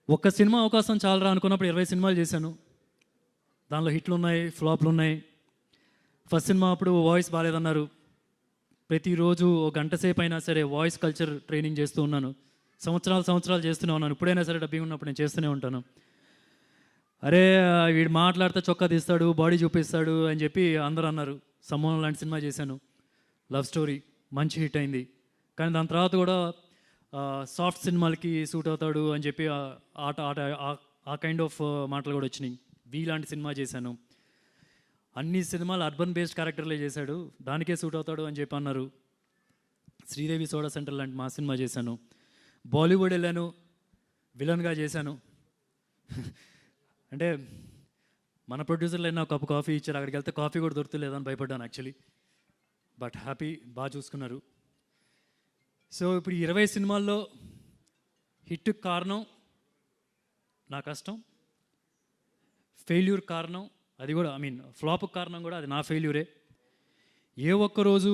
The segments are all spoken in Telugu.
ఒక్క సినిమా అవకాశం చాలరా అనుకున్నప్పుడు 20 సినిమాలు చేశాను. దానిలో హిట్లు ఉన్నాయి, ఫ్లాప్లు ఉన్నాయి. ఫస్ట్ సినిమా అప్పుడు వాయిస్ బాగాలేదన్నారు. ప్రతిరోజు ఒక గంట సేపు అయినా సరే వాయిస్ కల్చర్ ట్రైనింగ్ చేస్తూ ఉన్నాను. సంవత్సరాలు చేస్తూనే ఉన్నాను. ఇప్పుడైనా సరే డబ్బింగ్ ఉన్నప్పుడు నేను చేస్తూనే ఉంటాను. అరే వీడు మాట్లాడితే చొక్కా తీస్తాడు, బాడీ చూపిస్తాడు అని చెప్పి అందరూ అన్నారు. సమ్మోహన్ లాంటి సినిమా చేశాను, లవ్ స్టోరీ, మంచి హిట్ అయింది. కానీ దాని తర్వాత కూడా సాఫ్ట్ సినిమాలకి సూట్ అవుతాడు అని చెప్పి ఆట ఆట ఆ కైండ్ ఆఫ్ మాటలు కూడా వచ్చినాయి. వీ లాంటి సినిమా చేశాను. అన్ని సినిమాలు అర్బన్ బేస్డ్ క్యారెక్టర్లే చేశాడు, దానికే సూట్ అవుతాడు అని చెప్పి అన్నారు. శ్రీదేవి సోడా సెంటర్ లాంటి మా సినిమా చేశాను. బాలీవుడ్ వెళ్ళాను, విలన్గా చేశాను. అంటే మన ప్రొడ్యూసర్లు అయినా కప్పు కాఫీ ఇచ్చారు, అక్కడికి వెళ్తే కాఫీ కూడా దొరుకుతలేదని భయపడ్డాను యాక్చువల్లీ. బట్ హ్యాపీ, బాగా చూసుకున్నారు. సో ఇప్పుడు 20 సినిమాల్లో హిట్ కారణం నా కష్టం, ఫెయిల్యూర్ కారణం అది కూడా ఫ్లాప్ కారణం కూడా అది నా ఫెయిల్యూరే. ఏ ఒక్కరోజు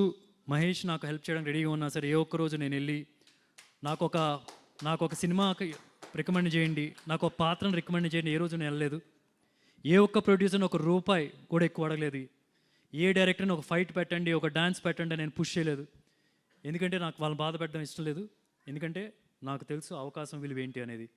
మహేష్ నాకు హెల్ప్ చేయడానికి రెడీగా ఉన్నా సరే, ఏ ఒక్కరోజు నేను వెళ్ళి నాకు ఒక సినిమాకి రికమెండ్ చేయండి, నాకు ఒక పాత్రను రికమెండ్ చేయండి, ఏ రోజు నేను వెళ్ళలేదు. ఏ ఒక్క ప్రొడ్యూసర్ని ఒక రూపాయి కూడా ఎక్కువ అడగలేదు. ఏ డైరెక్టర్ని ఒక ఫైట్ పెట్టండి, ఒక డాన్స్ పెట్టండి నేను పుష్ చేయలేదు. ఎందుకంటే నాకు వాళ్ళని బాధ పెట్టడం ఇష్టం లేదు. ఎందుకంటే నాకు తెలుసు అవకాశం విలువ ఏంటి అనేది.